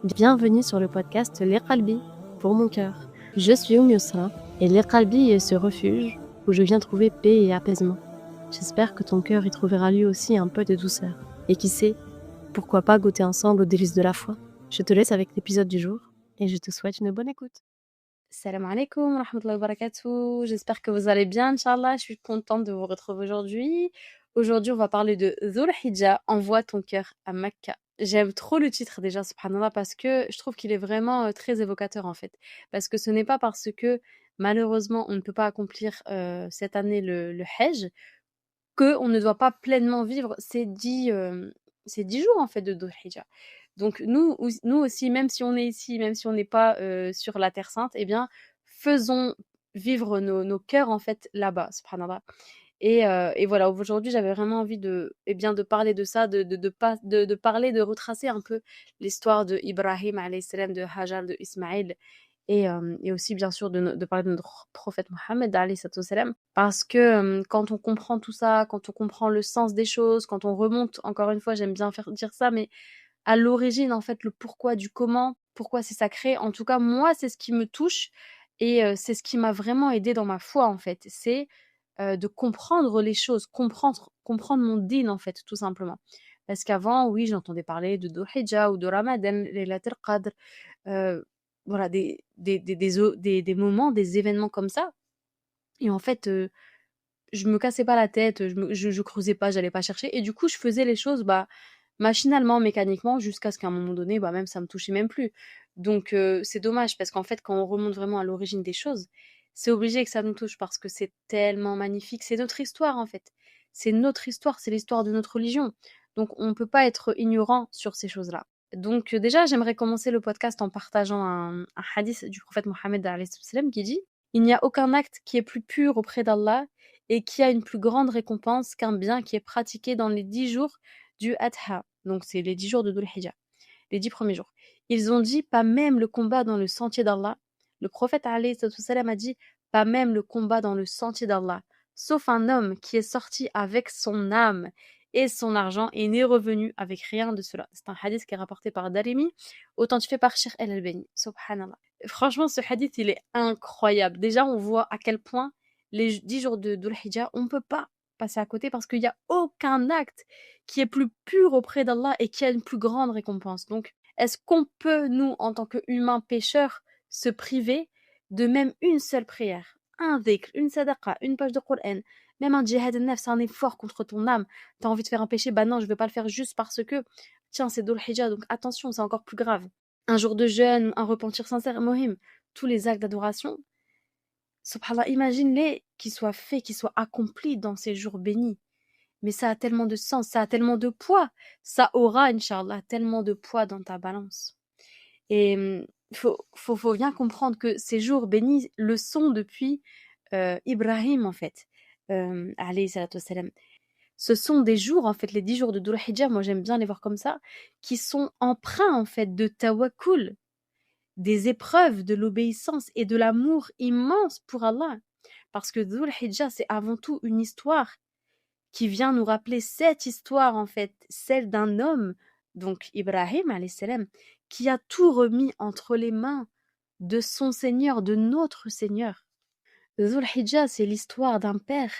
Bienvenue sur le podcast Les Qalbi, pour mon cœur. Je suis Yusra et Les Qalbi est ce refuge où je viens trouver paix et apaisement. J'espère que ton cœur y trouvera lui aussi un peu de douceur. Et qui sait, pourquoi pas goûter ensemble aux délices de la foi. Je te laisse avec l'épisode du jour et je te souhaite une bonne écoute. Salam alaikum wa rahmatullahi wa barakatuh. J'espère que vous allez bien, Inch'Allah. Je suis contente de vous retrouver aujourd'hui. Aujourd'hui, on va parler de Dhul Hijjah, envoie ton cœur à Mecca. J'aime trop le titre déjà, subhanallah, parce que je trouve qu'il est vraiment très évocateur en fait. Parce que ce n'est pas parce que malheureusement on ne peut pas accomplir cette année le Hajj qu'on ne doit pas pleinement vivre ces 10 jours en fait de Dhul Hijjah. Donc nous aussi, même si on est ici, même si on n'est pas sur la Terre Sainte, eh bien faisons vivre nos cœurs en fait là-bas, subhanallah. Et voilà, aujourd'hui j'avais vraiment envie de parler de ça, de parler, de retracer un peu l'histoire de Ibrahim alayhi salam, de Hajar, de Ismaïl, et aussi bien sûr de parler de notre prophète Mohammed alayhi salam, parce que quand on comprend tout ça, quand on comprend le sens des choses, quand on remonte, encore une fois j'aime bien faire dire ça, mais à l'origine en fait, le pourquoi du comment, pourquoi c'est sacré, en tout cas moi c'est ce qui me touche, et c'est ce qui m'a vraiment aidée dans ma foi en fait, c'est de comprendre les choses, comprendre mon din en fait, tout simplement. Parce qu'avant, oui, j'entendais parler de Dhul Hijjah ou de Ramadan, Laylatul Qadr, voilà, des moments, des événements comme ça. Et en fait, je me cassais pas la tête, je creusais pas, j'allais pas chercher. Et du coup, je faisais les choses machinalement, mécaniquement, jusqu'à ce qu'à un moment donné, même ça me touchait même plus. Donc c'est dommage, parce qu'en fait, quand on remonte vraiment à l'origine des choses, c'est obligé que ça nous touche, parce que c'est tellement magnifique. C'est notre histoire, en fait. C'est notre histoire, c'est l'histoire de notre religion. Donc on ne peut pas être ignorant sur ces choses-là. Donc déjà, j'aimerais commencer le podcast en partageant un hadith du prophète Mohammed alayhi salam qui dit: il n'y a aucun acte qui est plus pur auprès d'Allah et qui a une plus grande récompense qu'un bien qui est pratiqué dans les 10 jours du Adha. Donc c'est les 10 jours de Dhul Hijjah, les 10 premiers jours. Ils ont dit: pas même le combat dans le sentier d'Allah. Le prophète alayhi salam a dit: pas même le combat dans le sentier d'Allah, sauf un homme qui est sorti avec son âme et son argent et n'est revenu avec rien de cela. C'est un hadith qui est rapporté par Darimi, authentifié par Sheikh El-Albani. Subhanallah. Franchement, ce hadith, il est incroyable. Déjà, on voit à quel point les 10 jours de Dhul Hijjah, on ne peut pas passer à côté, parce qu'il n'y a aucun acte qui est plus pur auprès d'Allah et qui a une plus grande récompense. Donc, est-ce qu'on peut, nous, en tant qu'humains pécheurs, se priver de même une seule prière, un dhikr, une sadaqa, une page de Qur'an, même un djihad al-nafs, un effort contre ton âme? T'as envie de faire un péché, non, je ne vais pas le faire juste parce que, tiens, c'est Dhul Hijjah, donc attention, c'est encore plus grave. Un jour de jeûne, un repentir sincère, mohim, tous les actes d'adoration, subhanallah, imagine-les qu'ils soient faits, qu'ils soient accomplis dans ces jours bénis. Mais ça a tellement de sens, ça a tellement de poids, ça aura, Inch'Allah, tellement de poids dans ta balance. Et faut bien comprendre que ces jours bénis le sont depuis Ibrahim, en fait, alayhi salatu wassalam. Ce sont des jours, en fait, les 10 jours de Dhul Hijjah, moi j'aime bien les voir comme ça, qui sont empreints, en fait, de tawakkul, des épreuves, de l'obéissance et de l'amour immense pour Allah. Parce que Dhul Hijjah, c'est avant tout une histoire qui vient nous rappeler cette histoire, en fait, celle d'un homme, donc Ibrahim alayhi salam, qui a tout remis entre les mains de son Seigneur, de notre Seigneur. Dhul Hijjah, c'est l'histoire d'un père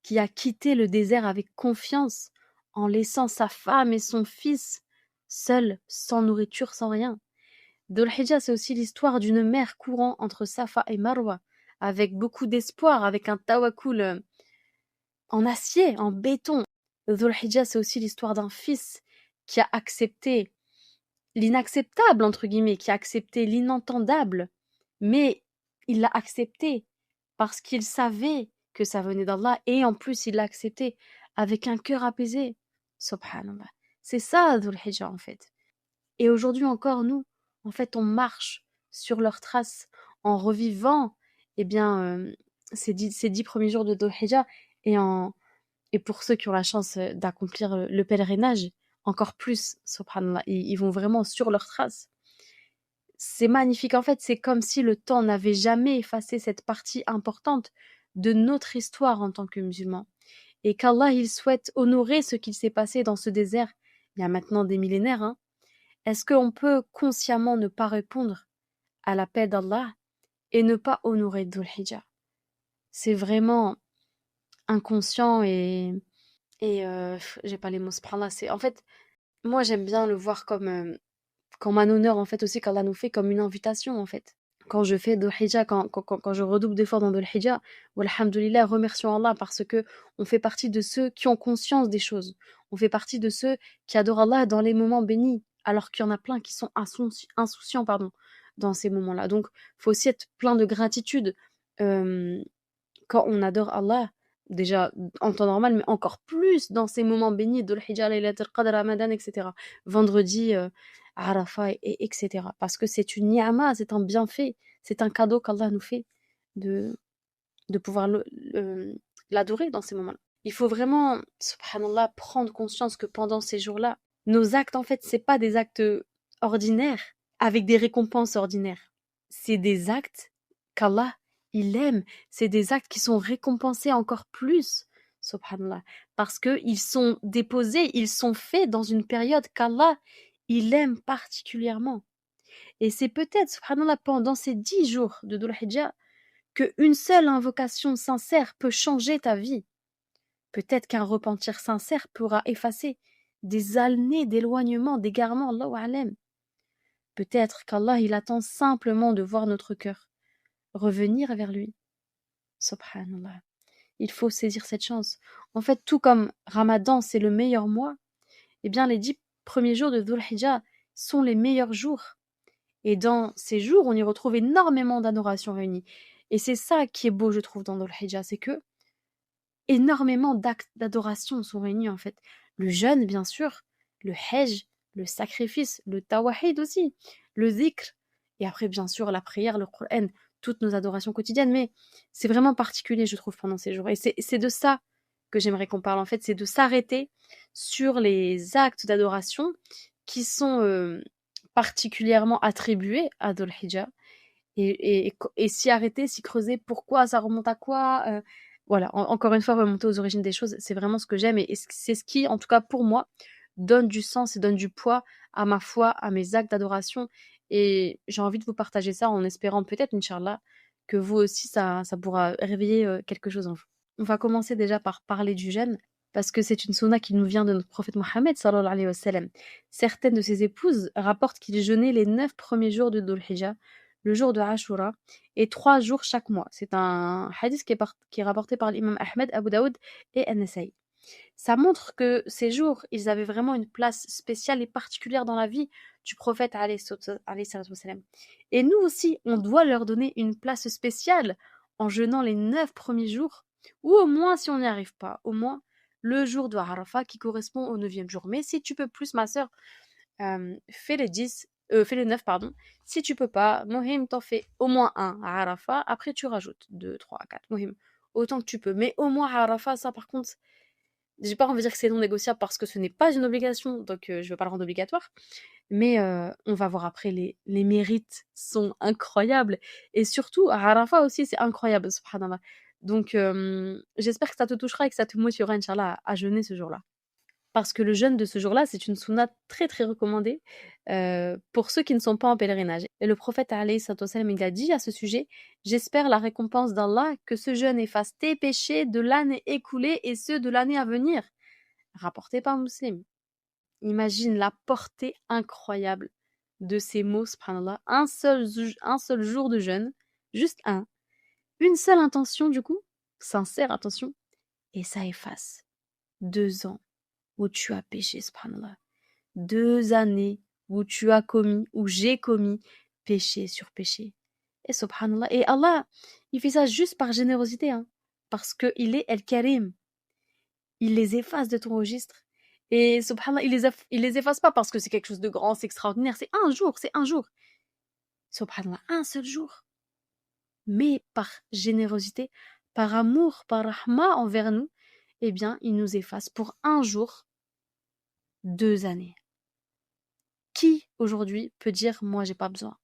qui a quitté le désert avec confiance, en laissant sa femme et son fils seuls, sans nourriture, sans rien. Dhul Hijjah, c'est aussi l'histoire d'une mer courant entre Safa et Marwa, avec beaucoup d'espoir, avec un tawakkul en acier, en béton. Dhul Hijjah, c'est aussi l'histoire d'un fils qui a accepté l'inacceptable, entre guillemets, qui a accepté l'inentendable, mais il l'a accepté parce qu'il savait que ça venait d'Allah, et en plus il l'a accepté avec un cœur apaisé. Subhanallah. C'est ça Dhul Hijjah, en fait. Et aujourd'hui encore, nous, en fait, on marche sur leurs traces en revivant, eh bien, ces 10 premiers jours de Dhul Hijjah, et pour ceux qui ont la chance d'accomplir le pèlerinage, encore plus, subhanallah, ils vont vraiment sur leurs traces. C'est magnifique, en fait, c'est comme si le temps n'avait jamais effacé cette partie importante de notre histoire en tant que musulmans. Et qu'Allah, il souhaite honorer ce qu'il s'est passé dans ce désert, il y a maintenant des millénaires, Est-ce qu'on peut consciemment ne pas répondre à l'appel d'Allah et ne pas honorer Dhul Hijjah? C'est vraiment inconscient et j'ai pas les mots, subhanallah. C'est en fait, moi j'aime bien le voir comme un honneur en fait aussi qu'Allah nous fait, comme une invitation en fait. Quand je fais Dhul Hijjah, quand je redouble d'efforts dans Dhul Hijjah, walhamdoulilah, remercions Allah parce que on fait partie de ceux qui ont conscience des choses. On fait partie de ceux qui adorent Allah dans les moments bénis, alors qu'il y en a plein qui sont insouciants, dans ces moments-là. Donc, faut aussi être plein de gratitude euh, quand on adore Allah, déjà en temps normal, mais encore plus dans ces moments bénis de l'Hijjah, Laylatul Qadr, Ramadan, etc. Vendredi, Arafat, etc. Parce que c'est une ni'ama, c'est un bienfait, c'est un cadeau qu'Allah nous fait de, de pouvoir l'adorer dans ces moments-là. Il faut vraiment, subhanallah, prendre conscience que pendant ces jours-là, nos actes, en fait, c'est pas des actes ordinaires avec des récompenses ordinaires. C'est des actes qu'Allah, il aime. C'est des actes qui sont récompensés encore plus, subhanallah. Parce qu'ils sont déposés, ils sont faits dans une période qu'Allah, il aime particulièrement. Et c'est peut-être, subhanallah, pendant ces 10 jours de Dhul Hijjah, qu'une seule invocation sincère peut changer ta vie. Peut-être qu'un repentir sincère pourra effacer des années d'éloignement, d'égarement, Allahu a'lam. Peut-être qu'Allah, il attend simplement de voir notre cœur revenir vers lui. Subhanallah. Il faut saisir cette chance. En fait, tout comme Ramadan, c'est le meilleur mois, eh bien, les 10 premiers jours de Dhul Hijjah sont les meilleurs jours. Et dans ces jours, on y retrouve énormément d'adorations réunies. Et c'est ça qui est beau, je trouve, dans Dhul Hijjah, c'est que énormément d'actes d'adoration sont réunis, en fait. Le jeûne, bien sûr, le hajj, le sacrifice, le tawahid aussi, le zikr, et après, bien sûr, la prière, le Qur'an, toutes nos adorations quotidiennes. Mais c'est vraiment particulier, je trouve, pendant ces jours. Et c'est de ça que j'aimerais qu'on parle, en fait, c'est de s'arrêter sur les actes d'adoration qui sont particulièrement attribués à Dhul Hijjah et s'y arrêter, s'y creuser, pourquoi, ça remonte à quoi, voilà, encore une fois, remonter aux origines des choses, c'est vraiment ce que j'aime et c'est ce qui, en tout cas pour moi, donne du sens et donne du poids à ma foi, à mes actes d'adoration. Et j'ai envie de vous partager ça en espérant peut-être, Inch'Allah, que vous aussi, ça pourra réveiller quelque chose en vous. On va commencer déjà par parler du jeûne, parce que c'est une sunna qui nous vient de notre prophète Mohammed, sallallahu alayhi wa sallam. Certaines de ses épouses rapportent qu'il jeûnait les 9 premiers jours de Dhul Hijjah, le jour de Ashura, et 3 jours chaque mois. C'est un hadith qui est rapporté par l'imam Ahmed, Abu Daoud et An-Nasa'i. Ça montre que ces jours, ils avaient vraiment une place spéciale et particulière dans la vie du prophète alayhi salatu wassalam. Et nous aussi, on doit leur donner une place spéciale en jeûnant les 9 premiers jours, ou au moins, si on n'y arrive pas, au moins le jour de Arafat qui correspond au 9e jour. Mais si tu peux plus, ma sœur, fais les 9, pardon. Si tu peux pas, Mohim, t'en fais au moins un à Arafat. Après, tu rajoutes 2, 3, 4. Mohim, autant que tu peux. Mais au moins à Arafat, ça, par contre, j'ai pas envie de dire que c'est non négociable parce que ce n'est pas une obligation, donc je vais pas le rendre obligatoire. Mais on va voir après, les mérites sont incroyables. Et surtout, à Arafat aussi, c'est incroyable, subhanallah. Donc, j'espère que ça te touchera et que ça te motivera, Inch'Allah, à jeûner ce jour-là. Parce que le jeûne de ce jour-là, c'est une sunna très très recommandée pour ceux qui ne sont pas en pèlerinage. Et le prophète alayhi salatu wassalam, il a dit à ce sujet: j'espère la récompense d'Allah, que ce jeûne efface tes péchés de l'année écoulée et ceux de l'année à venir. Rapporté par Muslim. Imagine la portée incroyable de ces mots, subhanallah. Un seul jour de jeûne, juste un. Une seule intention, du coup, sincère intention, et ça efface 2 ans où tu as péché, subhanallah. 2 années où tu as commis, où j'ai commis péché sur péché. Et subhanallah, et Allah, il fait ça juste par générosité, hein, parce qu'il est El-Karim. Il les efface de ton registre. Et subhanallah, il les efface pas parce que c'est quelque chose de grand, c'est extraordinaire. C'est un jour. Subhanallah, un seul jour. Mais par générosité, par amour, par rahma envers nous, eh bien, il nous efface pour un jour 2 années. Qui, aujourd'hui, peut dire « moi, j'ai pas besoin ».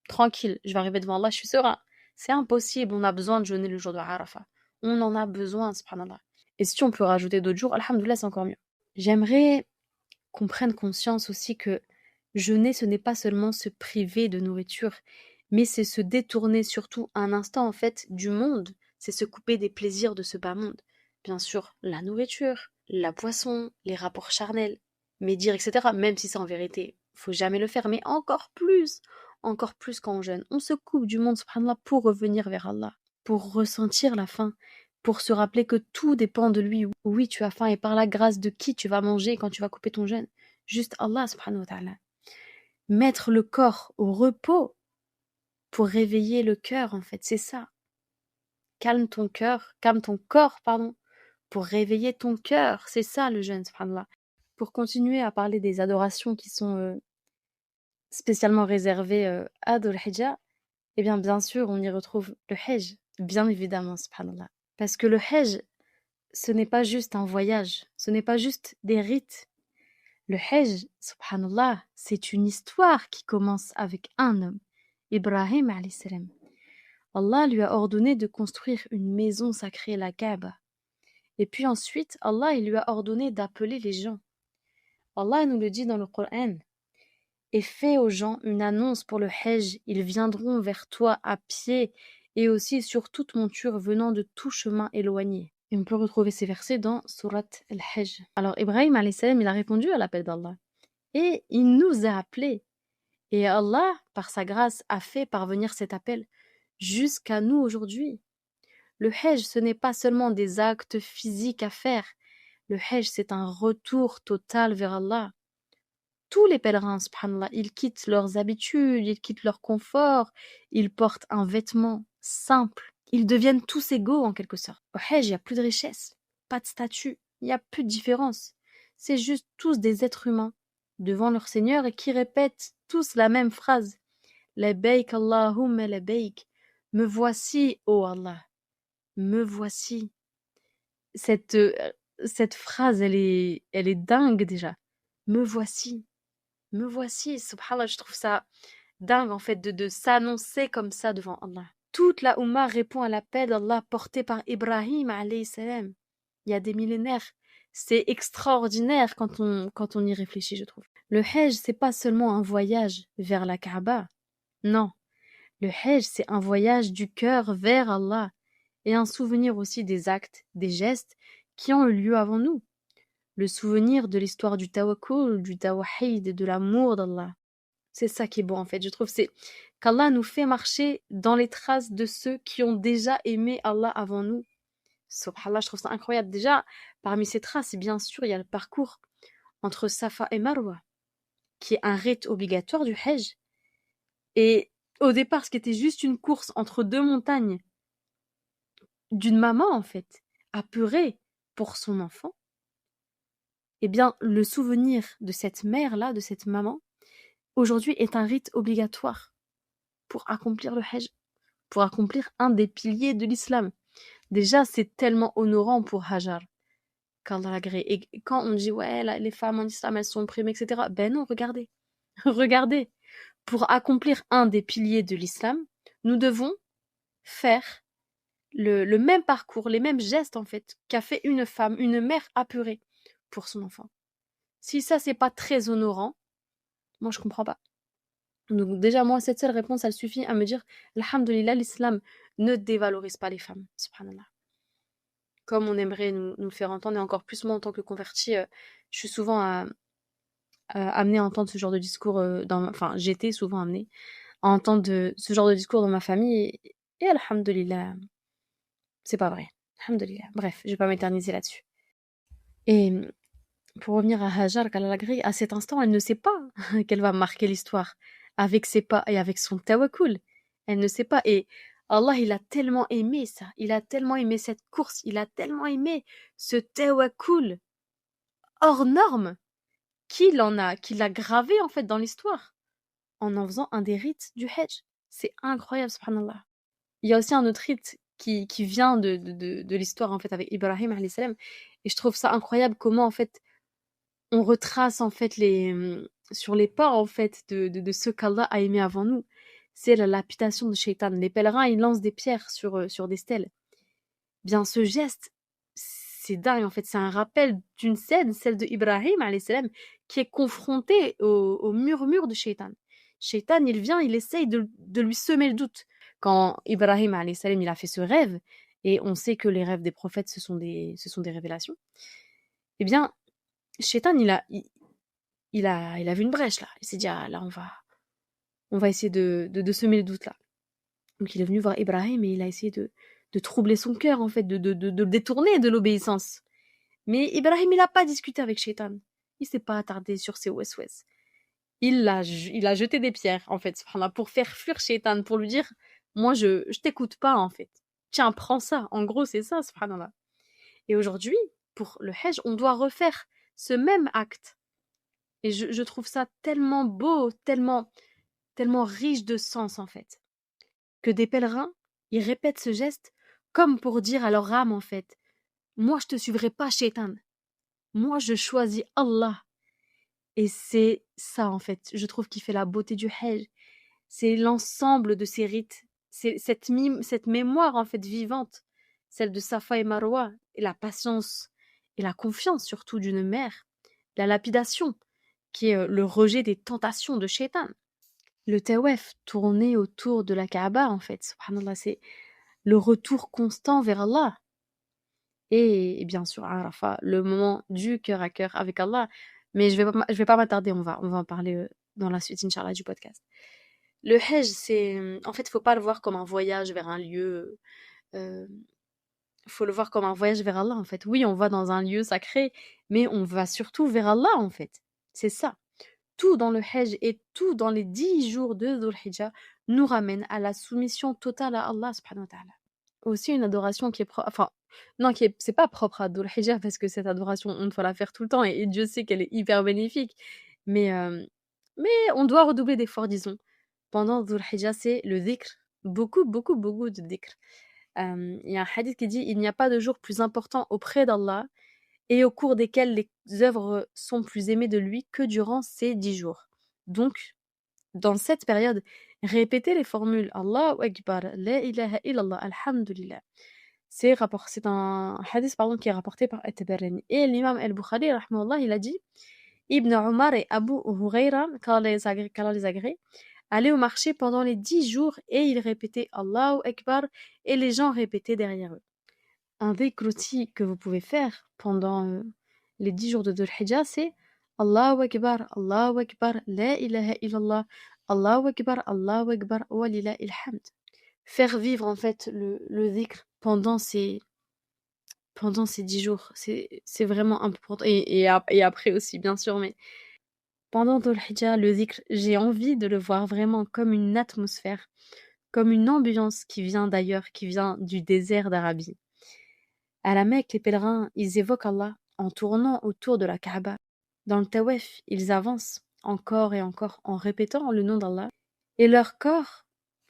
Tranquille, je vais arriver devant Allah, je suis serein. C'est impossible, on a besoin de jeûner le jour de Arafat. On en a besoin, subhanallah. Et si on peut rajouter d'autres jours, alhamdoulilah, c'est encore mieux. J'aimerais qu'on prenne conscience aussi que Jeûner, ce n'est pas seulement se priver de nourriture, mais c'est se détourner surtout un instant en fait du monde, c'est se couper des plaisirs de ce bas monde. Bien sûr, la nourriture, la boisson, les rapports charnels, médire, etc. Même si c'est en vérité, faut jamais le faire, mais encore plus quand on jeûne. On se coupe du monde, subhanallah, pour revenir vers Allah, pour ressentir la faim, pour se rappeler que tout dépend de lui. Oui, tu as faim et par la grâce de qui tu vas manger quand tu vas couper ton jeûne. Juste Allah subhanahu wa ta'ala. Mettre le corps au repos pour réveiller le cœur, en fait, c'est ça. Calme ton corps, pardon, pour réveiller ton cœur. C'est ça le jeûne, subhanallah. Pour continuer à parler des adorations qui sont spécialement réservées à Dhul Hijjah, eh bien sûr, on y retrouve le Hajj, bien évidemment, subhanallah. Parce que le Hajj, ce n'est pas juste un voyage, ce n'est pas juste des rites. Le Hajj, subhanallah, c'est une histoire qui commence avec un homme, Ibrahim alayhi salam. Allah lui a ordonné de construire une maison sacrée, la Kaaba. Et puis ensuite, Allah il lui a ordonné d'appeler les gens. Allah nous le dit dans le Coran. Et fais aux gens une annonce pour le Hajj, ils viendront vers toi à pied et aussi sur toute monture venant de tout chemin éloigné. Et on peut retrouver ces versets dans Surat al-Hajj. Alors Ibrahim alayhi salam, il a répondu à l'appel d'Allah. Et il nous a appelés. Et Allah, par sa grâce, a fait parvenir cet appel jusqu'à nous aujourd'hui. Le Hajj, ce n'est pas seulement des actes physiques à faire. Le Hajj, c'est un retour total vers Allah. Tous les pèlerins, subhanallah, ils quittent leurs habitudes, ils quittent leur confort, ils portent un vêtement simple. Ils deviennent tous égaux en quelque sorte. Au Hajj, il n'y a plus de richesse, pas de statut, il n'y a plus de différence. C'est juste tous des êtres humains devant leur Seigneur et qui répètent tous la même phrase. Labayk Allahumma labayk. Me voici, ô Allah. Me voici. Cette phrase, elle est dingue déjà. Me voici. Me voici. Subhanallah, je trouve ça dingue en fait de s'annoncer comme ça devant Allah. Toute la Ummah répond à l'appel d'Allah porté par Ibrahim alayhi salam. Il y a des millénaires. C'est extraordinaire quand on y réfléchit, je trouve. Le Hajj, c'est pas seulement un voyage vers la Kaaba. Non. Le Hajj, c'est un voyage du cœur vers Allah et un souvenir aussi des actes, des gestes qui ont eu lieu avant nous. Le souvenir de l'histoire du tawakkul, du tawhid et de l'amour d'Allah. C'est ça qui est beau en fait, je trouve, c'est qu'Allah nous fait marcher dans les traces de ceux qui ont déjà aimé Allah avant nous. Subhanallah, je trouve ça incroyable. Déjà, parmi ces traces, bien sûr, il y a le parcours entre Safa et Marwa, qui est un rite obligatoire du Hajj. Et au départ, ce qui était juste une course entre deux montagnes d'une maman, en fait, apeurée pour son enfant, eh bien, le souvenir de cette mère-là, de cette maman, aujourd'hui est un rite obligatoire pour accomplir le Hajj, pour accomplir un des piliers de l'islam. Déjà, c'est tellement honorant pour Hajar, qu'Allah l'agrée. Et quand on dit, ouais, les femmes en islam, elles sont opprimées, etc. Ben non, regardez. Regardez. Pour accomplir un des piliers de l'islam, nous devons faire le même parcours, les mêmes gestes, en fait, qu'a fait une femme, une mère apeurée pour son enfant. Si ça, c'est pas très honorant, moi, je comprends pas. Donc déjà, moi, cette seule réponse, elle suffit à me dire, alhamdoulilah, l'islam ne dévalorise pas les femmes, subhanallah. Comme on aimerait nous le faire entendre, et encore plus moi, en tant que convertie, je suis souvent amenée à entendre ce genre de discours, j'étais souvent amenée à entendre ce genre de discours dans ma famille, et alhamdoulilah, c'est pas vrai. Alhamdoulilah. Bref, je vais pas m'éterniser là-dessus. Et pour revenir à Hajar, à cet instant, elle ne sait pas qu'elle va marquer l'histoire avec ses pas et avec son tawakkul. Elle ne sait pas. Et Allah, il a tellement aimé ça. Il a tellement aimé cette course. Il a tellement aimé ce tawakkul hors norme qu'il l'a gravé en fait dans l'histoire en faisant un des rites du Hajj. C'est incroyable, subhanallah. Il y a aussi un autre rite qui vient de l'histoire en fait avec Ibrahim alayhi salam. Et je trouve ça incroyable comment en fait on retrace en fait sur les pas en fait de ceux qu'Allah a aimés avant nous. C'est la lapidation de Shaitan. Les pèlerins, ils lancent des pierres sur des stèles. Bien, ce geste, c'est dingue, en fait. C'est un rappel d'une scène, celle de Ibrahim, alayhi salam, qui est confronté au murmure de Shaitan. Shaitan, il vient, il essaye de lui semer le doute. Quand Ibrahim, alayhi salam, il a fait ce rêve, et on sait que les rêves des prophètes, ce sont des révélations, eh bien, Shaitan, il a vu une brèche, là. Il s'est dit, ah, là, on va essayer de semer le doute, là. Donc, il est venu voir Ibrahim et il a essayé de troubler son cœur, en fait, de le détourner de l'obéissance. Mais Ibrahim, il n'a pas discuté avec Shaitan. Il s'est pas attardé sur ses wes-wes. Il a jeté des pierres, en fait, subhanallah, pour faire fuir Shaitan, pour lui dire, moi, je t'écoute pas, en fait. Tiens, prends ça. En gros, c'est ça, subhanallah. Et aujourd'hui, pour le Hajj, on doit refaire ce même acte. Et je trouve ça tellement beau, tellement riche de sens, en fait, que des pèlerins, ils répètent ce geste comme pour dire à leur âme, en fait, moi, je te suivrai pas, Shaitan. Moi, je choisis Allah. Et c'est ça, en fait, je trouve qui fait la beauté du Hajj. C'est l'ensemble de ces rites. C'est cette mémoire, en fait, vivante, celle de Safa et Marwa, et la patience et la confiance, surtout, d'une mère. La lapidation, qui est le rejet des tentations de Shaitan. Le tawaf, tourner autour de la Kaaba, en fait, subhanallah, c'est le retour constant vers Allah. Et bien sûr, Arafat, le moment du cœur à cœur avec Allah. Mais je vais pas m'attarder, on va en parler dans la suite, Inch'Allah, du podcast. Le Hajj, en fait, faut pas le voir comme un voyage vers un lieu. Euh, faut le voir comme un voyage vers Allah, en fait. Oui, on va dans un lieu sacré, mais on va surtout vers Allah, en fait. C'est ça. Tout dans le Hajj et tout dans les 10 jours de Dhul Hijjah nous ramène à la soumission totale à Allah, subhanahu wa ta'ala. Aussi une adoration qui est enfin non, c'est pas propre à Dhul Hijjah parce que cette adoration, on doit la faire tout le temps et Dieu sait qu'elle est hyper bénéfique. Mais, mais on doit redoubler d'efforts, disons. Pendant Dhul Hijjah, c'est le dhikr. Beaucoup, beaucoup, beaucoup de dhikr. Il y a un hadith qui dit « Il n'y a pas de jour plus important auprès d'Allah et au cours desquels les œuvres sont plus aimées de lui que durant ces 10 jours. » Donc, dans cette période, répétez les formules Allahu Akbar, La ilaha illallah, Alhamdulillah. C'est un hadith qui est rapporté par At-Tabarani. Et l'imam al-Bukhari, rahmahullah, il a dit Ibn Omar et Abu Huraira, qu'Allah les agrée, allaient au marché pendant les 10 jours et ils répétaient Allahu Akbar et les gens répétaient derrière eux. Un dhikr aussi que vous pouvez faire pendant les 10 jours de Dhul Hijjah, c'est Allahu Akbar, La ilaha illallah, Allahu Akbar, wa lillahil hamd. Faire vivre en fait le dhikr pendant ces 10 jours, c'est vraiment important. Et après aussi, bien sûr, mais pendant Dhul Hijjah, le dhikr, j'ai envie de le voir vraiment comme une atmosphère, comme une ambiance qui vient d'ailleurs, qui vient du désert d'Arabie. À la Mecque, les pèlerins, ils évoquent Allah en tournant autour de la Kaaba. Dans le tawaf, ils avancent encore et encore en répétant le nom d'Allah. Et leur corps,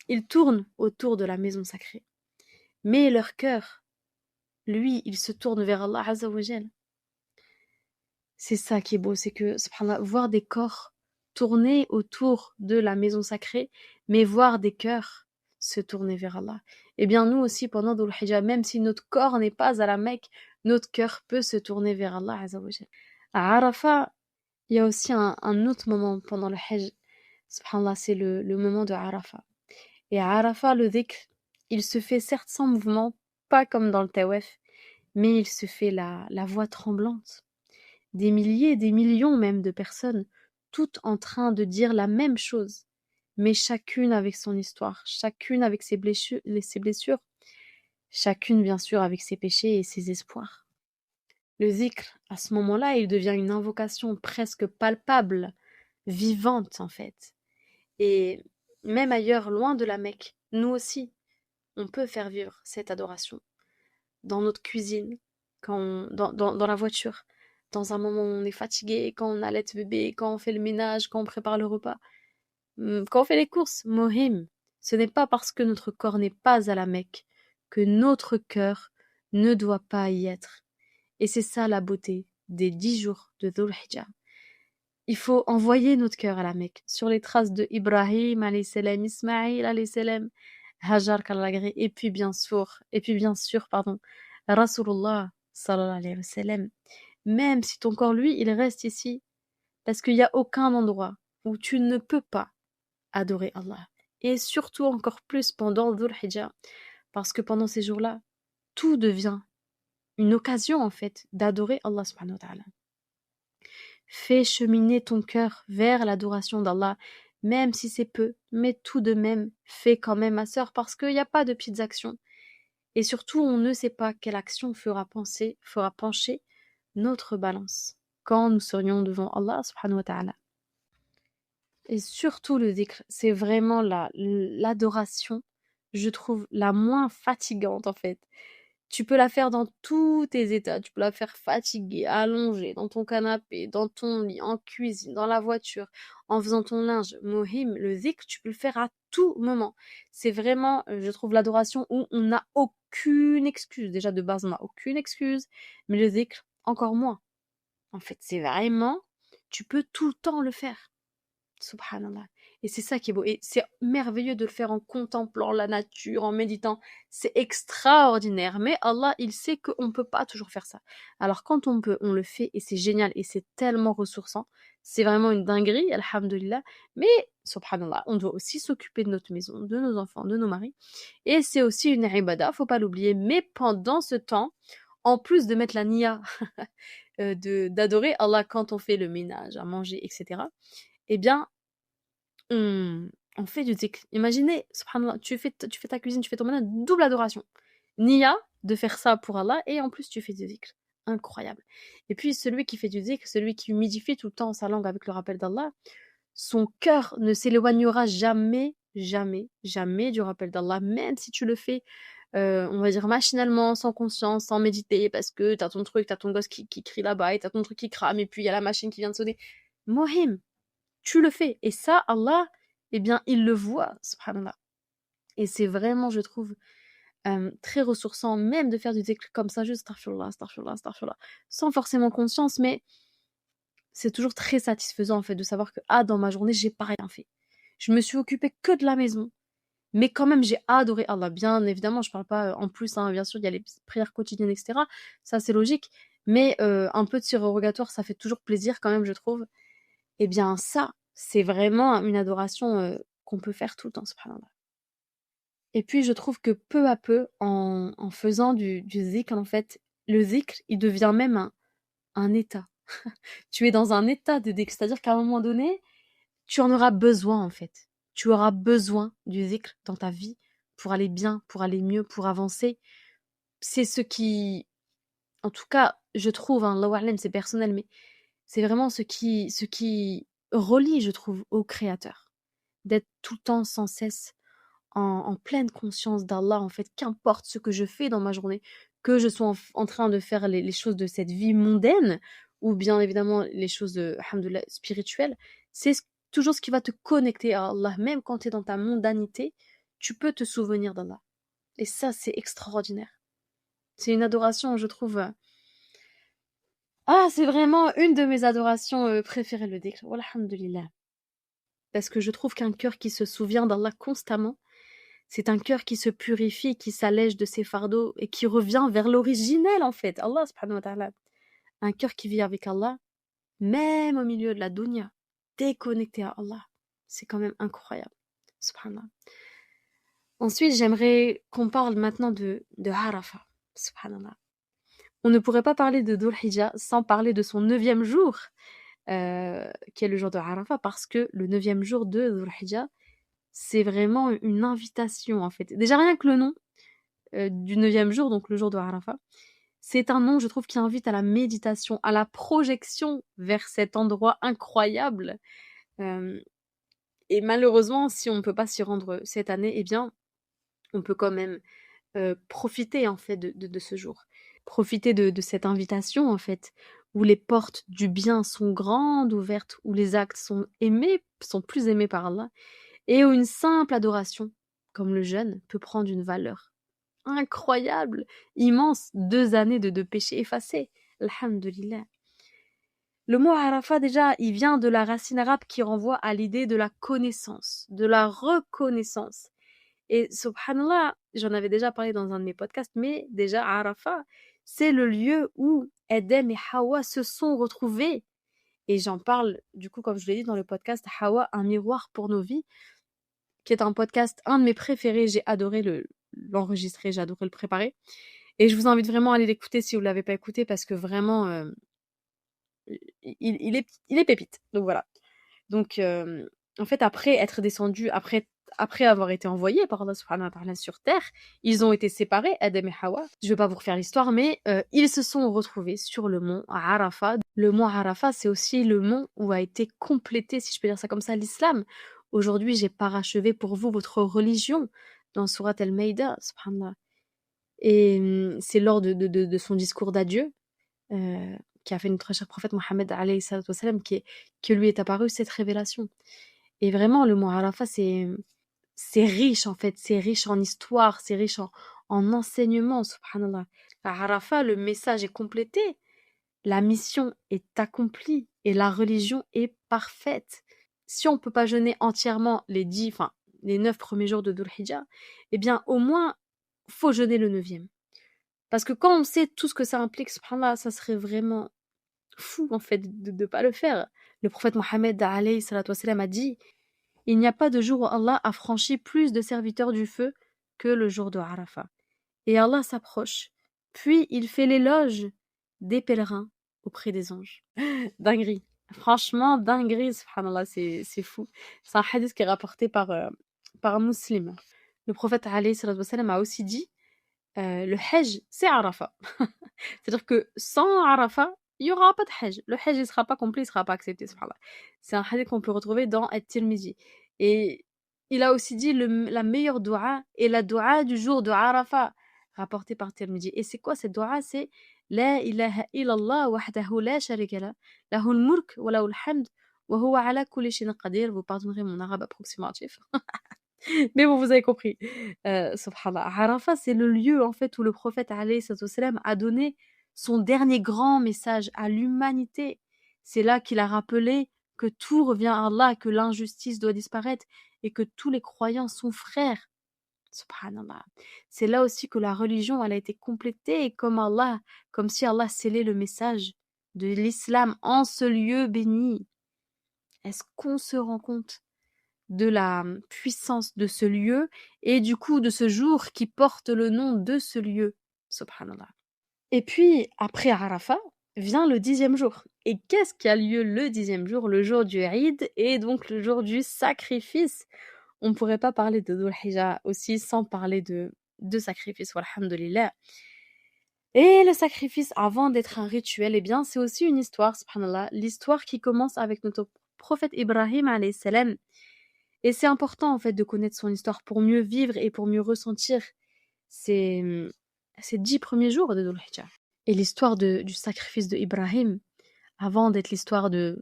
il tourne autour de la maison sacrée. Mais leur cœur, lui, il se tourne vers Allah Azza wa Jal. C'est ça qui est beau, c'est que, subhanallah, voir des corps tourner autour de la maison sacrée, mais voir des cœurs se tourner vers Allah. Eh bien, nous aussi, pendant Dhul Hijjah, même si notre corps n'est pas à la Mecque, notre cœur peut se tourner vers Allah Azza wa Jal. À Arafat, il y a aussi un autre moment pendant le Hajj. Subhanallah, c'est le moment de Arafat. Et à Arafat, le dhikr, il se fait certes sans mouvement, pas comme dans le tawaf, mais il se fait la voix tremblante. Des milliers, des millions même de personnes, toutes en train de dire la même chose, mais chacune avec son histoire, chacune avec ses blessures, chacune bien sûr avec ses péchés et ses espoirs. Le zikr, à ce moment-là, il devient une invocation presque palpable, vivante en fait. Et même ailleurs, loin de la Mecque, nous aussi, on peut faire vivre cette adoration. Dans notre cuisine, dans la voiture, dans un moment où on est fatigué, quand on allait bébé, quand on fait le ménage, quand on prépare le repas, quand on fait les courses, mohim. Ce n'est pas parce que notre corps n'est pas à la Mecque que notre cœur ne doit pas y être. Et c'est ça la beauté des 10 jours de Dhul Hijjah. Il faut envoyer notre cœur à la Mecque, sur les traces de Ibrahim, alayhi salam, Ismaïl, alayhi salam, Hajar, qu'Allah l'agrée, et puis bien sûr, Rasulullah, sallallahu alayhi wa sallam, même si ton corps, lui, il reste ici, parce qu'il n'y a aucun endroit où tu ne peux pas adorer Allah. Et surtout encore plus pendant Dhul Hijjah, parce que pendant ces jours-là, tout devient une occasion en fait d'adorer Allah subhanahu wa ta'ala. Fais cheminer ton cœur vers l'adoration d'Allah, même si c'est peu, mais tout de même, fais quand même ma sœur, parce qu'il n'y a pas de petites actions. Et surtout, on ne sait pas quelle action fera pencher notre balance quand nous serions devant Allah subhanahu wa ta'ala. Et surtout le dhikr, c'est vraiment l'adoration, je trouve, la moins fatigante en fait. Tu peux la faire dans tous tes états. Tu peux la faire fatigué, allongé, dans ton canapé, dans ton lit, en cuisine, dans la voiture, en faisant ton linge. Mohim, le dhikr, tu peux le faire à tout moment. C'est vraiment, je trouve, l'adoration où on n'a aucune excuse. Déjà, de base, on n'a aucune excuse. Mais le dhikr, encore moins. En fait, c'est vraiment, tu peux tout le temps le faire. Subhanallah. Et c'est ça qui est beau. Et c'est merveilleux de le faire en contemplant la nature, en méditant. C'est extraordinaire. Mais Allah, il sait qu'on ne peut pas toujours faire ça. Alors quand on peut, on le fait et c'est génial et c'est tellement ressourçant. C'est vraiment une dinguerie, alhamdulillah. Mais, subhanallah, on doit aussi s'occuper de notre maison, de nos enfants, de nos maris. Et c'est aussi une ibada, faut pas l'oublier. Mais pendant ce temps, en plus de mettre la niya, d'adorer Allah quand on fait le ménage, à manger, etc., eh bien, on fait du dhikr. Imaginez, subhanallah, tu fais ta cuisine, tu fais ton ménage, double adoration. Niya, de faire ça pour Allah, et en plus tu fais du dhikr. Incroyable. Et puis celui qui fait du dhikr, celui qui humidifie tout le temps sa langue avec le rappel d'Allah, son cœur ne s'éloignera jamais, jamais, jamais du rappel d'Allah, même si tu le fais, on va dire machinalement, sans conscience, sans méditer, parce que t'as ton truc, t'as ton gosse qui crie là-bas, et t'as ton truc qui crame, et puis il y a la machine qui vient de sonner. Mohim, tu le fais. Et ça, Allah, eh bien, il le voit, subhanallah. Et c'est vraiment, je trouve, très ressourçant, même de faire du dhikr comme ça, juste astaghfirullah, astaghfirullah, astaghfirullah, sans forcément conscience, mais c'est toujours très satisfaisant, en fait, de savoir que, dans ma journée, j'ai pas rien fait. Je me suis occupée que de la maison, mais quand même, j'ai adoré Allah. Bien évidemment, je parle pas en plus, hein, bien sûr, il y a les prières quotidiennes, etc. Ça, c'est logique. Mais un peu de surrogatoire, ça fait toujours plaisir, quand même, je trouve. Eh bien ça, c'est vraiment une adoration, qu'on peut faire tout le temps, subhanallah. Et puis je trouve que peu à peu, en faisant du zikr, en fait, le zikr, il devient même un état. Tu es dans un état de dhikr, c'est-à-dire qu'à un moment donné, tu en auras besoin, en fait. Tu auras besoin du zikr dans ta vie pour aller bien, pour aller mieux, pour avancer. C'est ce qui, en tout cas, je trouve, hein, Allahu a'lam, c'est personnel, mais c'est vraiment ce qui relie, je trouve, au Créateur. D'être tout le temps, sans cesse, en pleine conscience d'Allah, en fait, qu'importe ce que je fais dans ma journée, que je sois en train de faire les choses de cette vie mondaine, ou bien évidemment les choses de, alhamdoulilah, spirituelles, c'est toujours ce qui va te connecter à Allah. Même quand tu es dans ta mondanité, tu peux te souvenir d'Allah. Et ça, c'est extraordinaire. C'est une adoration, je trouve. C'est vraiment une de mes adorations préférées, le dhikr. Walhamdulillah. Parce que je trouve qu'un cœur qui se souvient d'Allah constamment, c'est un cœur qui se purifie, qui s'allège de ses fardeaux et qui revient vers l'originel, en fait. Allah subhanahu wa ta'ala. Un cœur qui vit avec Allah, même au milieu de la dunya, déconnecté à Allah. C'est quand même incroyable. Subhanallah. Ensuite, j'aimerais qu'on parle maintenant de Arafah. Subhanallah. On ne pourrait pas parler de Dhul Hijjah sans parler de son 9e jour, qui est le jour de Arafah, parce que le 9e jour de Dhul Hijjah, c'est vraiment une invitation, en fait. Déjà, rien que le nom du 9e jour, donc le jour de Arafah, c'est un nom, je trouve, qui invite à la méditation, à la projection vers cet endroit incroyable. Et malheureusement, si on ne peut pas s'y rendre cette année, eh bien, on peut quand même profiter, en fait, de ce jour. Profiter de cette invitation, en fait, où les portes du bien sont grandes ouvertes, où les actes sont plus aimés par Allah, et où une simple adoration, comme le jeûne, peut prendre une valeur incroyable, immense, 2 années de péché effacés. Alhamdulillah. Le mot Arafat, déjà, il vient de la racine arabe qui renvoie à l'idée de la connaissance, de la reconnaissance. Et subhanallah, j'en avais déjà parlé dans un de mes podcasts, mais déjà Arafat, c'est le lieu où Adam et Hawa se sont retrouvés. Et j'en parle, du coup, comme je l'ai dit dans le podcast Hawa, un miroir pour nos vies, qui est un podcast, un de mes préférés. J'ai adoré l'enregistrer, j'ai adoré le préparer. Et je vous invite vraiment à aller l'écouter si vous ne l'avez pas écouté, parce que vraiment, il est pépite. Donc voilà. Donc, en fait, après être descendus, après avoir été envoyés par Allah subhanahu wa ta'ala sur terre, ils ont été séparés, Adam et Hawa. Je vais pas vous refaire l'histoire, mais ils se sont retrouvés sur le mont Arafat. Le mont Arafat, c'est aussi le mont où a été complété, si je peux dire ça comme ça, l'islam. Aujourd'hui, j'ai parachevé pour vous votre religion dans Surat Al-Maïda, subhanallah. Et c'est lors de son discours d'adieu qui a fait notre cher prophète Mohammed alayhi salatu wassalam, que lui est apparue cette révélation. Et vraiment, le mont Arafat, c'est riche en fait, c'est riche en histoire, c'est riche en enseignement, subhanallah. À Arafat, le message est complété, la mission est accomplie et la religion est parfaite. Si on ne peut pas jeûner entièrement les 9 premiers jours de Dhul Hijjah, eh bien au moins, faut jeûner le 9e. Parce que quand on sait tout ce que ça implique, subhanallah, ça serait vraiment fou en fait de ne pas le faire. Le prophète Mohammed alayhi salatu wassalam a dit: il n'y a pas de jour où Allah a franchi plus de serviteurs du feu que le jour de Arafat. Et Allah s'approche, puis il fait l'éloge des pèlerins auprès des anges. Dinguerie. Franchement, dinguerie, subhanallah, c'est fou. C'est un hadith qui est rapporté par un musulman. Le prophète alayhi salatu wassalam a aussi dit le Hajj, c'est Arafat. C'est-à-dire que sans Arafat, il n'y aura pas de Hajj. Le Hajj ne sera pas complet, il ne sera pas accepté. Subhanallah. C'est un hadith qu'on peut retrouver dans At-Tirmizi. Et il a aussi dit la meilleure dua est la dua du jour de Arafat, rapporté par Tirmizi. Et c'est quoi cette dua? C'est La ilaha illallah wahdahu la sharika la, lahul mulk wa lahul hamd, wa huwa ala kulli shay'in qadir. Vous pardonnerez mon arabe approximatif. Mais bon, vous avez compris. Subhanallah. Arafat, c'est le lieu en fait où le prophète alayhi salatu wassalam a donné son dernier grand message à l'humanité. C'est là qu'il a rappelé que tout revient à Allah, que l'injustice doit disparaître et que tous les croyants sont frères. Subhanallah. C'est là aussi que la religion elle a été complétée comme si Allah scellait le message de l'islam en ce lieu béni. Est-ce qu'on se rend compte de la puissance de ce lieu et du coup de ce jour qui porte le nom de ce lieu? Subhanallah. Et puis, après Arafat, vient le 10e jour. Et qu'est-ce qui a lieu le 10e jour? Le jour du Eid et donc le jour du sacrifice. On ne pourrait pas parler de Dhul Hijjah aussi sans parler de sacrifice, walhamdulillah. Et le sacrifice, avant d'être un rituel, eh bien, c'est aussi une histoire, subhanallah. L'histoire qui commence avec notre prophète Ibrahim, alayhi salam. Et c'est important, en fait, de connaître son histoire pour mieux vivre et pour mieux ressentir ces 10 premiers jours de Dhul Hijjah. Et l'histoire du sacrifice de Ibrahim, avant d'être l'histoire d'un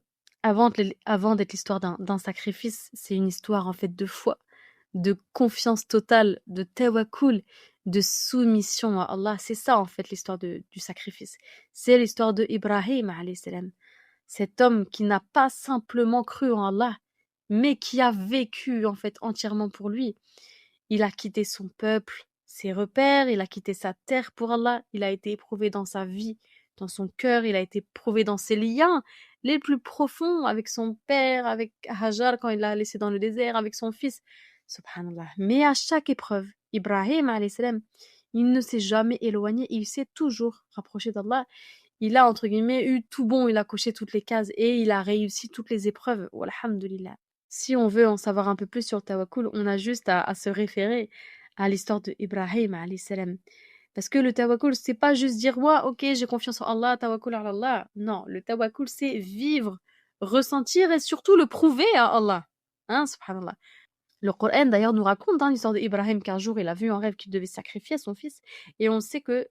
sacrifice, c'est une histoire, en fait, de foi, de confiance totale, de tawakkul, de soumission à Allah. C'est ça, en fait, l'histoire du sacrifice. C'est l'histoire de Ibrahim, alayhi salam. Cet homme qui n'a pas simplement cru en Allah, mais qui a vécu en fait entièrement pour lui. Il a quitté son peuple, ses repères, il a quitté sa terre pour Allah, il a été éprouvé dans sa vie, dans son cœur, il a été éprouvé dans ses liens les plus profonds avec son père, avec Hajar quand il l'a laissé dans le désert, avec son fils. Subhanallah. Mais à chaque épreuve, Ibrahim alayhi salam, il ne s'est jamais éloigné, il s'est toujours rapproché d'Allah. Il a, entre guillemets, eu tout bon, il a coché toutes les cases et il a réussi toutes les épreuves. Walhamdulillah. Si on veut en savoir un peu plus sur le tawakkul, on a juste à se référer à l'histoire de Ibrahim alayhi salam. Parce que le tawakkul, c'est pas juste dire ouais, ok, j'ai confiance en Allah, tawakkul ala Allah. Non, le tawakkul, c'est vivre, ressentir et surtout le prouver à Allah. Hein, subhanallah. Le Coran d'ailleurs nous raconte l'histoire d'Ibrahim qu'un jour il a vu un rêve qu'il devait sacrifier son fils. Et on sait que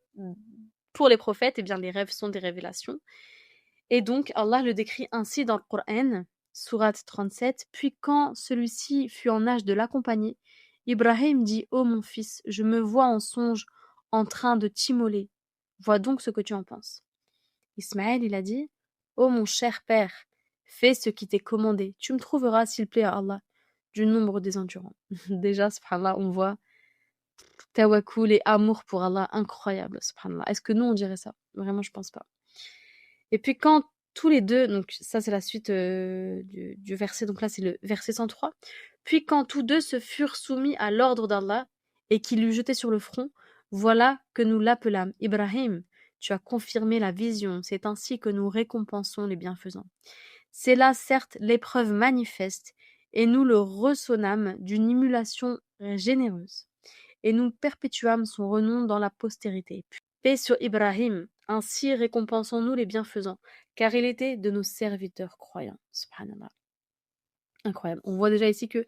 pour les prophètes, eh bien, les rêves sont des révélations. Et donc, Allah le décrit ainsi dans le Coran, sourate 37. Puis quand celui-ci fut en âge de l'accompagner, Ibrahim dit: ô mon fils, je me vois en songe en train de t'immoler. Vois donc ce que tu en penses. Ismaël, il a dit: ô mon cher père, fais ce qui t'est commandé. Tu me trouveras, s'il plaît à Allah, du nombre des endurants. Déjà, subhanallah, on voit Tawakkul et amour pour Allah incroyable, subhanallah. Est-ce que nous, on dirait ça? Vraiment, je pense pas. Et puis quand tous les deux, donc ça c'est la suite du verset, donc là c'est le verset 103. Puis quand tous deux se furent soumis à l'ordre d'Allah et qu'il l'eut jeté sur le front, voilà que nous l'appelâmes Ibrahim. Tu as confirmé la vision, c'est ainsi que nous récompensons les bienfaisants. C'est là certes l'épreuve manifeste, et nous le ressonnâmes d'une émulation généreuse, et nous perpétuâmes son renom dans la postérité. Paix sur Ibrahim, ainsi récompensons-nous les bienfaisants, car il était de nos serviteurs croyants. Subhanallah. Incroyable. On voit déjà ici que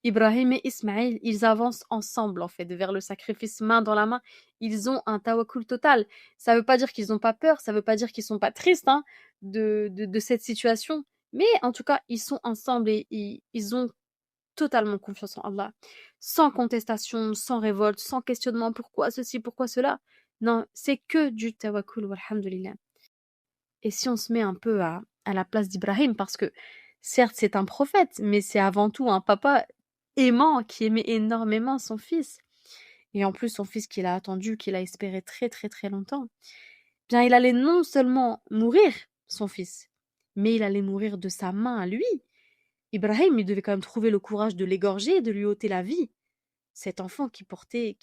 Ibrahim et Ismaël, ils avancent ensemble en fait vers le sacrifice main dans la main. Ils ont un tawakkul total. Ça veut pas dire qu'ils n'ont pas peur, ça veut pas dire qu'ils sont pas tristes hein, de cette situation. Mais en tout cas, ils sont ensemble et ils ont totalement confiance en Allah. Sans contestation, sans révolte, sans questionnement pourquoi ceci, pourquoi cela. Non, c'est que du tawakkul, walhamdulillah. Et si on se met un peu à la place d'Ibrahim, parce que certes c'est un prophète, mais c'est avant tout un papa aimant qui aimait énormément son fils. Et en plus son fils qu'il a attendu, qu'il a espéré très très très longtemps. Bien il allait non seulement mourir, son fils, mais il allait mourir de sa main à lui. Ibrahim, il devait quand même trouver le courage de l'égorger, de lui ôter la vie. Cet enfant qui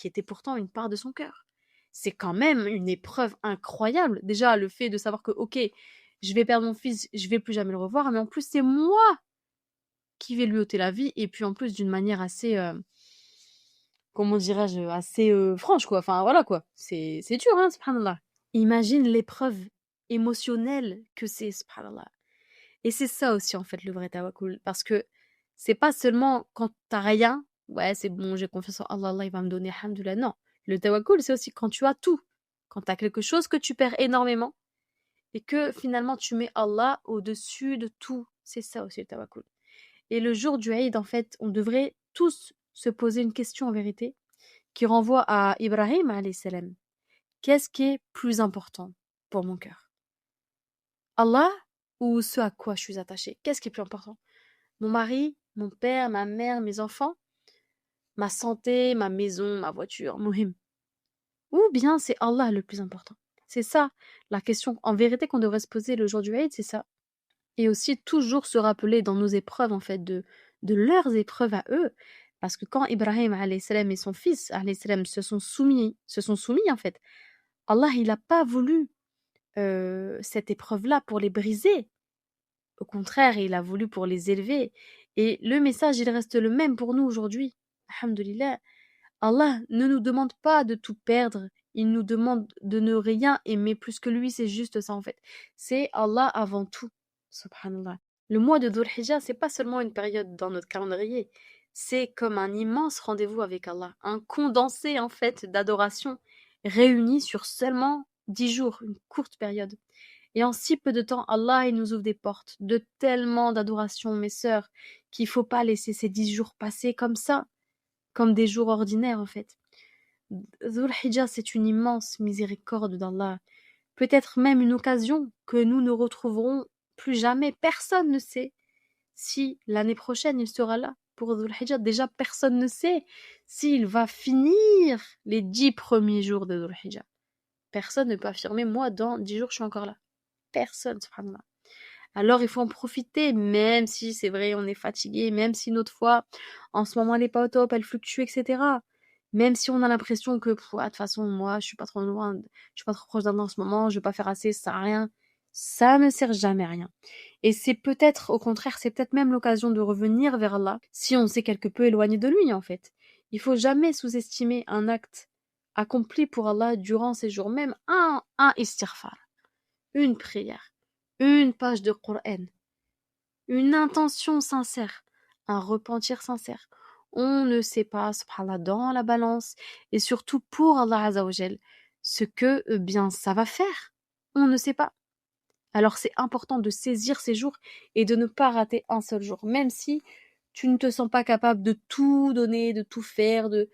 était pourtant une part de son cœur. C'est quand même une épreuve incroyable. Déjà, le fait de savoir que, ok, je vais perdre mon fils, je vais plus jamais le revoir, mais en plus, c'est moi qui vais lui ôter la vie, et puis en plus, d'une manière assez, comment dirais-je, assez franche, quoi. Enfin, voilà, quoi. C'est dur, hein, subhanallah. Imagine l'épreuve émotionnelle que c'est, subhanallah. Et c'est ça aussi, en fait, le vrai tawakkul. Parce que c'est pas seulement quand t'as rien, ouais, c'est bon, j'ai confiance en Allah, Allah, il va me donner, alhamdoulilah. Non. Le tawakkul, c'est aussi quand tu as tout. Quand tu as quelque chose que tu perds énormément et que finalement tu mets Allah au-dessus de tout. C'est ça aussi le tawakkul. Et le jour du Eid, en fait, on devrait tous se poser une question en vérité qui renvoie à Ibrahim, alayhi salam. Qu'est-ce qui est plus important pour mon cœur? Allah ou ce à quoi je suis attachée? Qu'est-ce qui est plus important? Mon mari, mon père, ma mère, mes enfants, ma santé, ma maison, ma voiture, muhim. Ou bien c'est Allah le plus important. C'est ça la question en vérité qu'on devrait se poser le jour du Eid, c'est ça. Et aussi toujours se rappeler dans nos épreuves en fait de leurs épreuves à eux. Parce que quand Ibrahim alayhi salam et son fils alayhi salam se sont soumis en fait, Allah il n'a pas voulu cette épreuve-là pour les briser. Au contraire, il a voulu pour les élever. Et le message, il reste le même pour nous aujourd'hui. Alhamdulillah. Allah ne nous demande pas de tout perdre. Il nous demande de ne rien aimer plus que lui. C'est juste ça, en fait. C'est Allah avant tout. Subhanallah. Le mois de Dhul Hijjah, c'est pas seulement une période dans notre calendrier. C'est comme un immense rendez-vous avec Allah. Un condensé, en fait, d'adoration réuni sur seulement 10 jours, une courte période. Et en si peu de temps, Allah il nous ouvre des portes de tellement d'adoration, mes sœurs, qu'il faut pas laisser ces 10 jours passer comme ça, comme des jours ordinaires en fait. Dhul Hijjah, c'est une immense miséricorde d'Allah. Peut-être même une occasion que nous ne retrouverons plus jamais. Personne ne sait si l'année prochaine il sera là pour Dhul Hijjah. Déjà, personne ne sait s'il va finir les 10 premiers jours de Dhul Hijjah. Personne ne peut affirmer, moi, dans 10 jours, je suis encore là. Personne, subhanallah. Alors il faut en profiter, même si c'est vrai, on est fatigué, même si notre foi, en ce moment, elle n'est pas au top, elle fluctue, etc. Même si on a l'impression que, de toute façon, moi, je suis pas trop loin, je suis pas trop proche d'Allah en ce moment, je vais pas faire assez, ça sert à rien. Ça ne sert jamais à rien. Et c'est peut-être, au contraire, c'est peut-être même l'occasion de revenir vers Allah, si on s'est quelque peu éloigné de lui, en fait. Il faut jamais sous-estimer un acte accompli pour Allah durant ces jours, même un istighfar, une prière, une page de Coran, une intention sincère, un repentir sincère. On ne sait pas, subhanallah, dans la balance, et surtout pour Allah Azzawajal, ce que bien ça va faire. On ne sait pas. Alors c'est important de saisir ces jours et de ne pas rater un seul jour, même si tu ne te sens pas capable de tout donner, de tout faire, de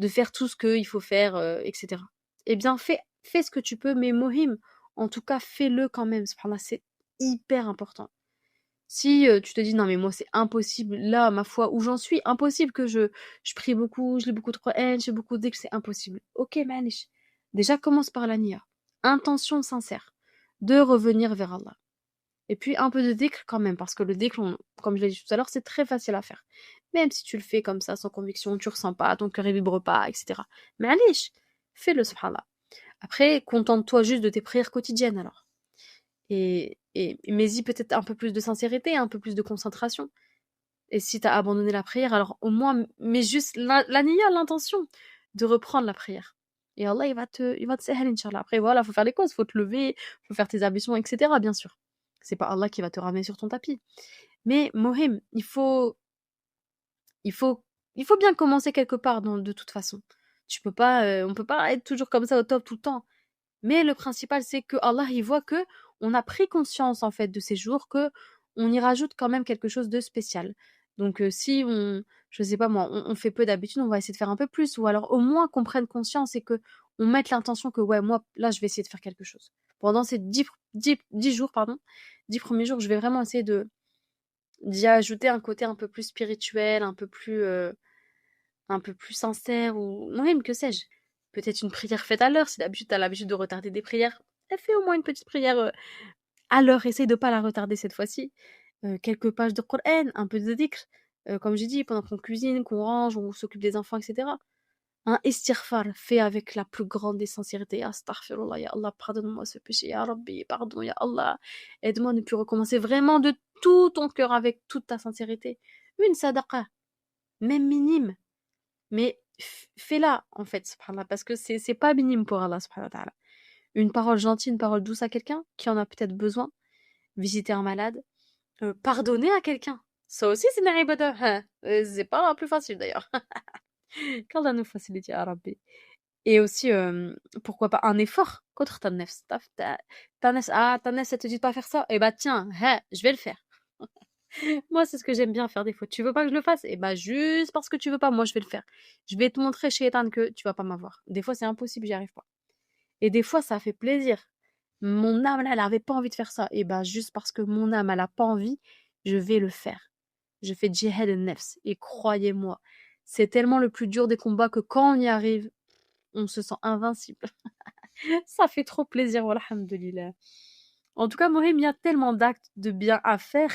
faire tout ce qu'il faut faire, etc. Eh bien, fais ce que tu peux, mais mohim, en tout cas, fais-le quand même. Subhanallah, c'est hyper important. Si tu te dis non mais moi c'est impossible, là ma foi où j'en suis, impossible que je prie beaucoup, je lis beaucoup de Coran, je fais beaucoup de dhikr, c'est impossible. Ok manish. Déjà commence par la niya. Intention sincère de revenir vers Allah. Et puis un peu de dhikr quand même, parce que le dhikr, comme je l'ai dit tout à l'heure, c'est très facile à faire. Même si tu le fais comme ça, sans conviction, tu ressens pas, ton cœur ne vibre pas, etc. Mais allez, fais-le, subhanallah. Après, contente-toi juste de tes prières quotidiennes alors. Et mets-y peut-être un peu plus de sincérité, un peu plus de concentration. Et si tu as abandonné la prière, alors au moins mets juste la niya, l'intention de reprendre la prière. Et Allah, il va te sahel, Inch'Allah. Après, voilà, faut faire les causes, faut te lever, faut faire tes ablutions, etc. Bien sûr. C'est pas Allah qui va te ramener sur ton tapis. Mais, Mohim, il faut, il faut bien commencer quelque part, de toute façon. On peut pas être toujours comme ça au top tout le temps. Mais le principal, c'est que Allah, il voit que on a pris conscience, en fait, de ces jours, que on y rajoute quand même quelque chose de spécial. Donc, si je sais pas moi, on fait peu d'habitude, on va essayer de faire un peu plus, ou alors au moins qu'on prenne conscience et que on mette l'intention que, ouais, moi, là, je vais essayer de faire quelque chose. Pendant ces 10 jours, pardon, 10 premiers jours, je vais vraiment essayer d'y ajouter un côté un peu plus spirituel, un peu plus sincère, ou même, que sais-je. Peut-être une prière faite à l'heure, si d'habitude t'as l'habitude de retarder des prières. Fais au moins une petite prière à l'heure, essaye de pas la retarder cette fois-ci. Quelques pages de Coran, un peu de dhikr, comme j'ai dit, pendant qu'on cuisine, qu'on range, on s'occupe des enfants, etc. Un istighfar fait avec la plus grande des sincérités. Astaghfirullah, ya Allah, pardonne-moi ce péché, ya Rabbi, pardon, ya Allah. Aide-moi à ne plus recommencer vraiment de tout ton cœur avec toute ta sincérité. Une sadaqa, même minime, mais fais-la, en fait, subhanallah, parce que c'est pas minime pour Allah, subhanahu wa ta'ala. Une parole gentille, une parole douce à quelqu'un qui en a peut-être besoin, visiter un malade, pardonner à quelqu'un. Ça aussi, c'est une ibadah, hein. C'est pas la plus facile d'ailleurs. Qu'Allah nous facilite, ya Rabbi. Et aussi, pourquoi pas un effort contre ta nefs. Ta nefs, elle te dit de pas faire ça. Eh bah tiens, hein, je vais le faire. Moi, c'est ce que j'aime bien faire des fois. Tu veux pas que je le fasse? Eh bah juste parce que tu veux pas, moi je vais le faire. Je vais te montrer, Shaitan, que tu vas pas m'avoir. Des fois, c'est impossible, j'y arrive pas. Et des fois, ça fait plaisir. Mon âme, là, elle avait pas envie de faire ça. Et bah, juste parce que mon âme, elle a pas envie, je vais le faire. Je fais djihad al-nafs. Et croyez-moi, c'est tellement le plus dur des combats que quand on y arrive, on se sent invincible. Ça fait trop plaisir, walhamdulillah. En tout cas, Mohim, il y a tellement d'actes de bien à faire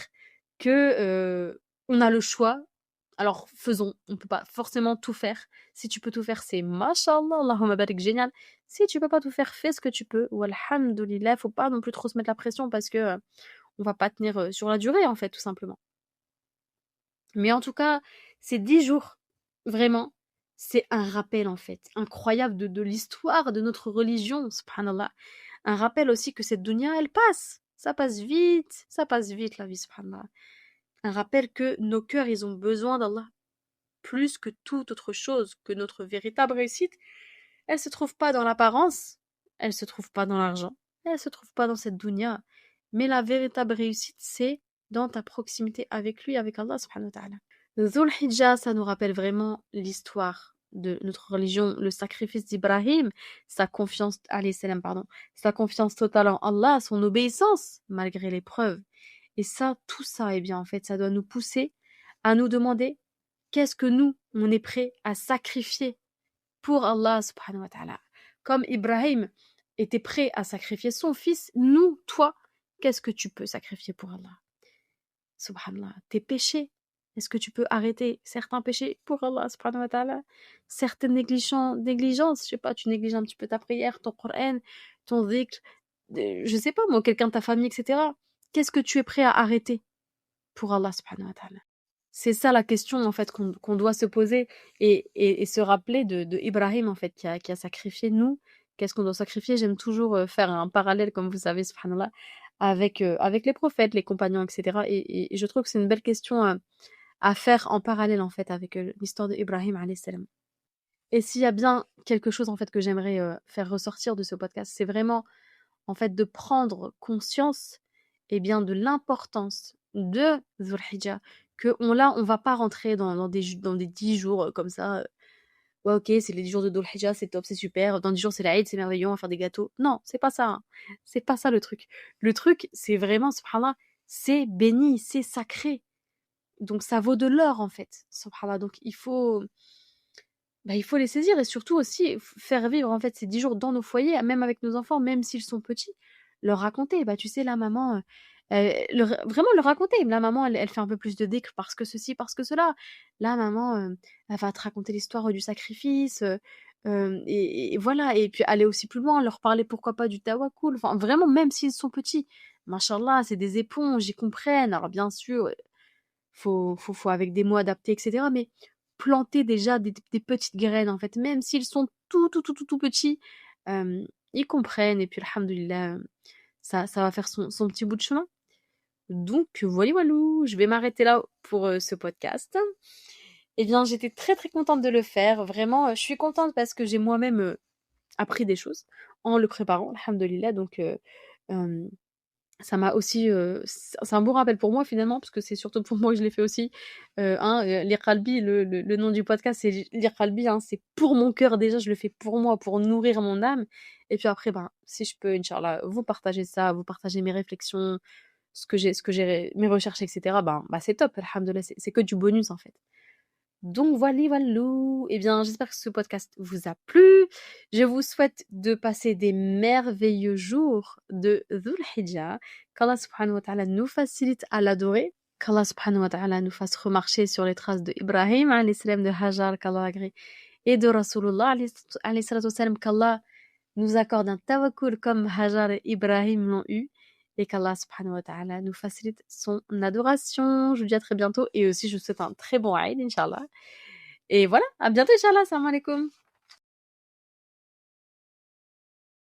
que on a le choix. Alors faisons, on peut pas forcément tout faire. Si tu peux tout faire, c'est mashallah, Allahumma barik, génial. Si tu peux pas tout faire, fais ce que tu peux. Walhamdulillah, faut pas non plus trop se mettre la pression parce que on va pas tenir sur la durée en fait, tout simplement. Mais en tout cas, ces 10 jours, vraiment, c'est un rappel en fait, incroyable de l'histoire de notre religion, subhanallah. Un rappel aussi que cette dunya, elle passe. Ça passe vite la vie, subhanallah. Un rappel que nos cœurs, ils ont besoin d'Allah plus que toute autre chose, que notre véritable réussite, elle se trouve pas dans l'apparence, elle se trouve pas dans l'argent, elle se trouve pas dans cette dunya. Mais la véritable réussite, c'est dans ta proximité avec lui, avec Allah subhanahu wa ta'ala. Dhul Hijjah, ça nous rappelle vraiment l'histoire de notre religion, le sacrifice d'Ibrahim, sa confiance, alayhi salam, pardon, sa confiance totale en Allah, son obéissance, malgré l'épreuve. Et ça, tout ça, eh bien, en fait, ça doit nous pousser à nous demander qu'est-ce que nous, on est prêt à sacrifier pour Allah subhanahu wa ta'ala. Comme Ibrahim était prêt à sacrifier son fils, nous, toi, qu'est-ce que tu peux sacrifier pour Allah? Subhanallah, tes péchés. Est-ce que tu peux arrêter certains péchés pour Allah subhanahu wa ta'ala? Certaines négligences, je sais pas, tu négliges un petit peu ta prière, ton Coran, ton dhikr, je sais pas moi, quelqu'un de ta famille, etc. Qu'est-ce que tu es prêt à arrêter pour Allah subhanahu wa ta'ala? C'est ça la question en fait qu'on doit se poser et se rappeler de Ibrahim en fait qui a sacrifié nous. Qu'est-ce qu'on doit sacrifier? J'aime toujours faire un parallèle, comme vous savez, subhanallah, avec les prophètes, les compagnons, etc. Et je trouve que c'est une belle question à faire en parallèle en fait avec l'histoire d'Ibrahim alayhi salam. Et s'il y a bien quelque chose en fait que j'aimerais faire ressortir de ce podcast, c'est vraiment en fait de prendre conscience bien de l'importance de Dhul Hijjah, que on va pas rentrer dans des 10 jours comme ça. Ouais, ok, c'est les 10 jours de Dhul Hijjah, c'est top, c'est super. Dans 10 jours, c'est l'Aïd, c'est merveilleux, on va faire des gâteaux. Non, c'est pas ça, hein. C'est pas ça le truc. Le truc, c'est vraiment, subhanallah, c'est béni, c'est sacré. Donc ça vaut de l'or en fait, subhanallah. Donc il faut les saisir et surtout aussi faire vivre en fait ces 10 jours dans nos foyers, même avec nos enfants, même s'ils sont petits, leur raconter. Bah tu sais la maman, vraiment leur raconter. La maman elle fait un peu plus de dhikr parce que ceci, parce que cela. La maman, elle va te raconter l'histoire du sacrifice, et voilà. Et puis aller aussi plus loin, leur parler pourquoi pas du tawakkul. Enfin vraiment même s'ils sont petits. Mashallah, c'est des éponges, ils comprennent. Alors bien sûr, faut avec des mots adaptés, etc. Mais planter déjà des petites graines, en fait, même s'ils sont tout petits, ils comprennent. Et puis, alhamdoulilah, ça va faire son petit bout de chemin. Donc, voilà, voilou, je vais m'arrêter là pour ce podcast. Eh bien, j'étais très très contente de le faire. Vraiment, je suis contente parce que j'ai moi-même appris des choses en le préparant, alhamdoulilah. Donc, ça m'a aussi, c'est un bon rappel pour moi finalement, parce que c'est surtout pour moi que je l'ai fait aussi. Les Qalbi, le nom du podcast, c'est Lire Qalbi, hein, c'est pour mon cœur déjà, je le fais pour moi, pour nourrir mon âme. Et puis après, ben, si je peux, Inch'Allah, vous partager ça, vous partager mes réflexions, mes recherches, etc., ben, c'est top, alhamdoulilah, c'est que du bonus en fait. Donc voilà, voilou. Eh bien, j'espère que ce podcast vous a plu. Je vous souhaite de passer des merveilleux jours de Dhul Hijjah. Qu'Allah subhanahu wa ta'ala nous facilite à l'adorer. Qu'Allah subhanahu wa ta'ala nous fasse remarcher sur les traces de Ibrahim, alayhi salam, de Hajar, qu'Allah agrée, et de Rasulullah, alayhi salatu wassalam, qu'Allah nous accorde un tawakkul comme Hajar et Ibrahim l'ont eu. Et qu'Allah subhanahu wa ta'ala nous facilite son adoration. Je vous dis à très bientôt. Et aussi, je vous souhaite un très bon Eid, Inch'Allah. Et voilà, à bientôt, Inch'Allah. Salam alaikum.